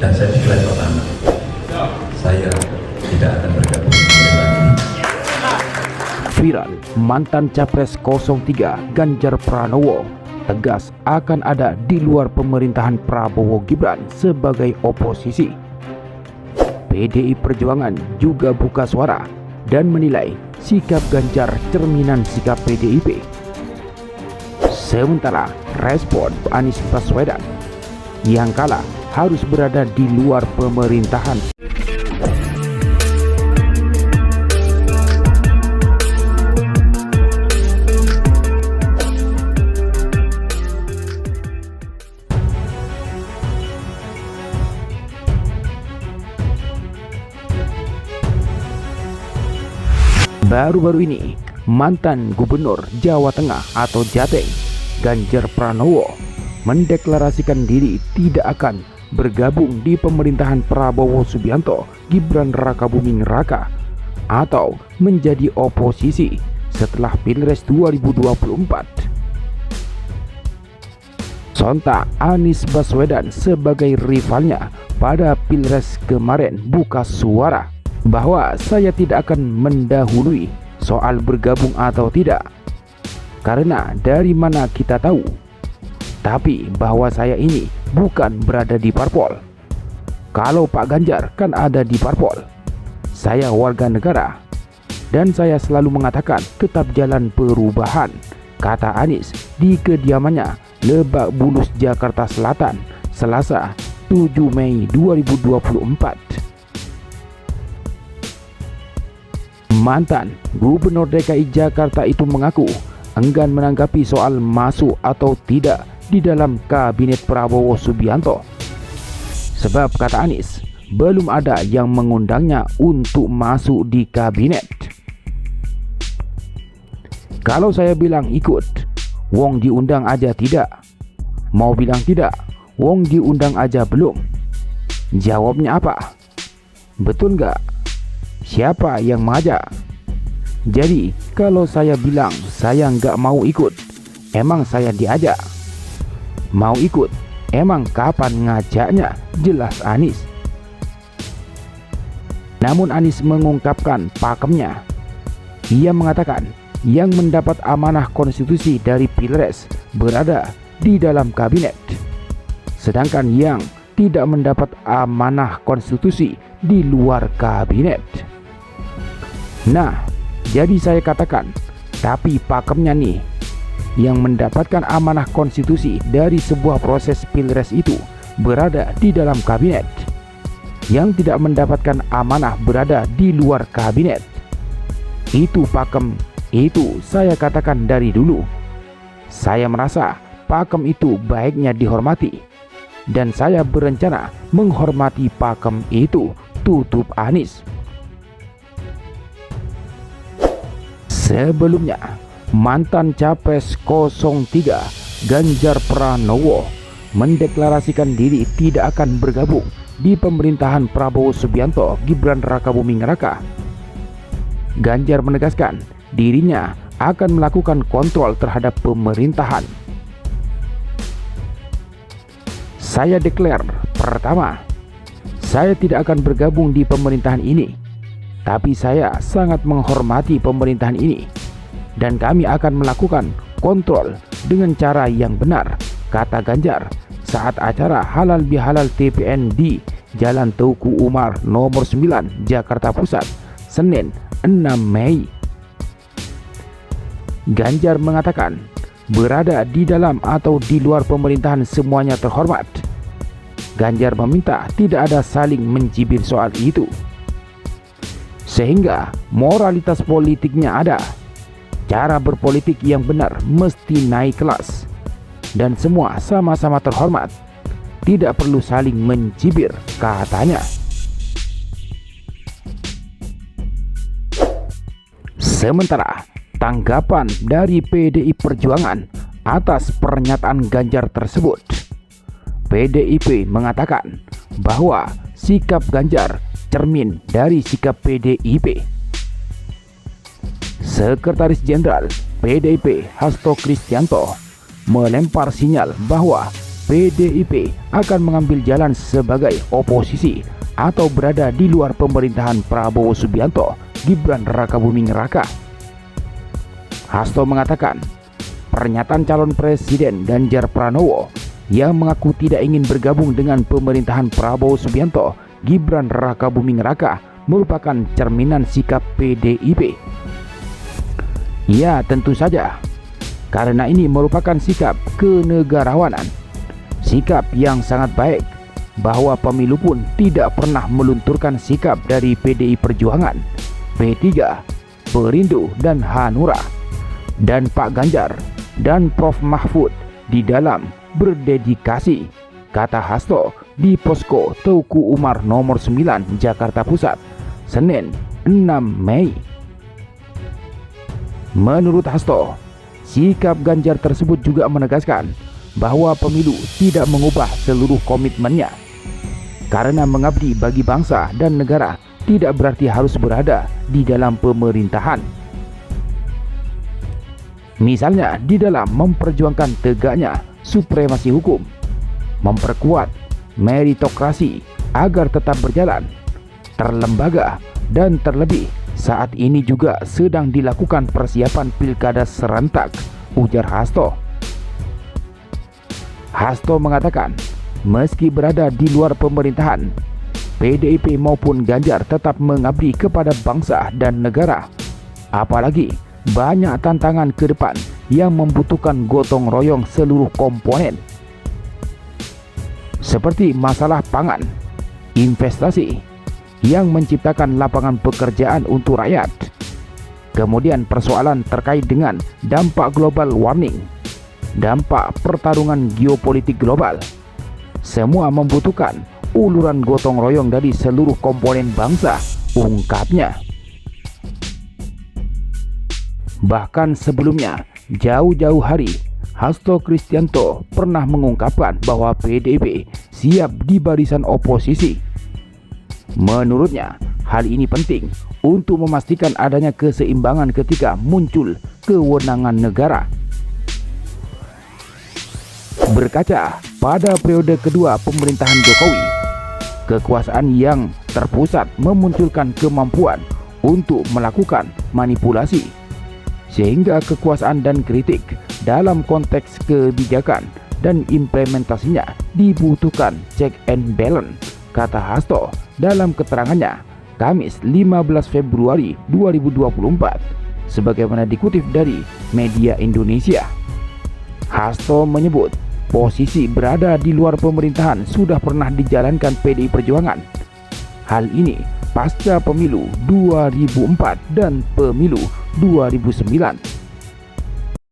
Dan saya deklarasi pertama, saya tidak akan bergabung di pemerintahan ini. Viral, mantan Capres 03 Ganjar Pranowo tegas akan ada di luar pemerintahan Prabowo Gibran sebagai oposisi. PDI Perjuangan juga buka suara dan menilai sikap Ganjar cerminan sikap PDIP. Sementara respon Anies Baswedan yang kalah harus berada di luar pemerintahan. Baru-baru ini, mantan Gubernur Jawa Tengah atau Jateng, Ganjar Pranowo, mendeklarasikan diri tidak akan bergabung di pemerintahan Prabowo Subianto Gibran Rakabuming Raka atau menjadi oposisi setelah Pilpres 2024. Sontak Anies Baswedan sebagai rivalnya pada Pilpres kemarin buka suara bahwa saya tidak akan mendahului soal bergabung atau tidak, karena dari mana kita tahu, tapi bahwa saya ini bukan berada di parpol. Kalau Pak Ganjar kan ada di parpol, saya warga negara, dan saya selalu mengatakan tetap jalan perubahan, kata Anies di kediamannya Lebak Bulus, Jakarta Selatan, Selasa 7 Mei 2024. Mantan Gubernur DKI Jakarta itu mengaku enggan menanggapi soal masuk atau tidak di dalam kabinet Prabowo Subianto. Sebab kata Anies, belum ada yang mengundangnya untuk masuk di kabinet. Kalau saya bilang ikut, wong diundang aja tidak. Mau bilang tidak, wong diundang aja belum. Jawabnya apa? Betul nggak? Siapa yang mengajak? Jadi kalau saya bilang saya nggak mau ikut, emang saya diajak? Mau ikut, emang kapan ngajaknya? Jelas Anies. Namun Anies mengungkapkan pakemnya. Ia mengatakan yang mendapat amanah konstitusi dari Pilpres berada di dalam kabinet, sedangkan yang tidak mendapat amanah konstitusi di luar kabinet. Nah, jadi saya katakan, tapi pakemnya nih, yang mendapatkan amanah konstitusi dari sebuah proses Pilpres itu berada di dalam kabinet. Yang tidak mendapatkan amanah berada di luar kabinet. Itu pakem, itu saya katakan dari dulu. Saya merasa pakem itu baiknya dihormati, dan saya berencana menghormati pakem itu, tutup Anies. Sebelumnya, mantan Capres 03 Ganjar Pranowo mendeklarasikan diri tidak akan bergabung di pemerintahan Prabowo Subianto Gibran Rakabuming Raka. Ganjar menegaskan dirinya akan melakukan kontrol terhadap pemerintahan. Saya deklar, pertama, saya tidak akan bergabung di pemerintahan ini. Tapi saya sangat menghormati pemerintahan ini, dan kami akan melakukan kontrol dengan cara yang benar, kata Ganjar saat acara Halal Bihalal TPN di Jalan Teuku Umar nomor 9 Jakarta Pusat, Senin 6 Mei. Ganjar mengatakan berada di dalam atau di luar pemerintahan semuanya terhormat. Ganjar meminta tidak ada saling mencibir soal itu, sehingga moralitas politiknya ada. Cara berpolitik yang benar mesti naik kelas, dan semua sama-sama terhormat, tidak perlu saling mencibir, katanya. Sementara tanggapan dari PDI Perjuangan atas pernyataan Ganjar tersebut, PDIP mengatakan bahwa sikap Ganjar cermin dari sikap PDIP. Sekretaris Jenderal PDIP Hasto Kristianto melempar sinyal bahwa PDIP akan mengambil jalan sebagai oposisi atau berada di luar pemerintahan Prabowo Subianto, Gibran Rakabuming Raka. Hasto mengatakan, pernyataan calon presiden Ganjar Pranowo yang mengaku tidak ingin bergabung dengan pemerintahan Prabowo Subianto, Gibran Rakabuming Raka merupakan cerminan sikap PDIP. Ya, tentu saja, karena ini merupakan sikap kenegarawanan, sikap yang sangat baik, bahwa pemilu pun tidak pernah melunturkan sikap dari PDI Perjuangan, P3, Perindo, dan Hanura, dan Pak Ganjar dan Prof Mahfud di dalam berdedikasi, kata Hasto di Posko Teuku Umar nomor 9 Jakarta Pusat, Senin 6 Mei. Menurut Hasto, sikap Ganjar tersebut juga menegaskan bahwa pemilu tidak mengubah seluruh komitmennya, karena mengabdi bagi bangsa dan negara tidak berarti harus berada di dalam pemerintahan. Misalnya di dalam memperjuangkan tegaknya supremasi hukum, memperkuat meritokrasi agar tetap berjalan, terlembaga, dan terlebih saat ini juga sedang dilakukan persiapan pilkada serentak, ujar Hasto. Hasto mengatakan, meski berada di luar pemerintahan, PDIP maupun Ganjar tetap mengabdi kepada bangsa dan negara. Apalagi banyak tantangan ke depan yang membutuhkan gotong royong seluruh komponen, seperti masalah pangan, investasi yang menciptakan lapangan pekerjaan untuk rakyat, kemudian persoalan terkait dengan dampak global warming, dampak pertarungan geopolitik global. Semua membutuhkan uluran gotong royong dari seluruh komponen bangsa, ungkapnya. Bahkan sebelumnya, jauh-jauh hari, Hasto Kristianto pernah mengungkapkan bahwa PDIP siap di barisan oposisi. Menurutnya, hal ini penting untuk memastikan adanya keseimbangan ketika muncul kewenangan negara. Berkaca pada periode kedua pemerintahan Jokowi, kekuasaan yang terpusat memunculkan kemampuan untuk melakukan manipulasi, sehingga kekuasaan dan kritik dalam konteks kebijakan dan implementasinya dibutuhkan check and balance, kata Hasto dalam keterangannya Kamis 15 Februari 2024, sebagaimana dikutip dari media Indonesia. Hasto menyebut posisi berada di luar pemerintahan sudah pernah dijalankan PDI Perjuangan. Hal ini pasca pemilu 2004 dan pemilu 2009.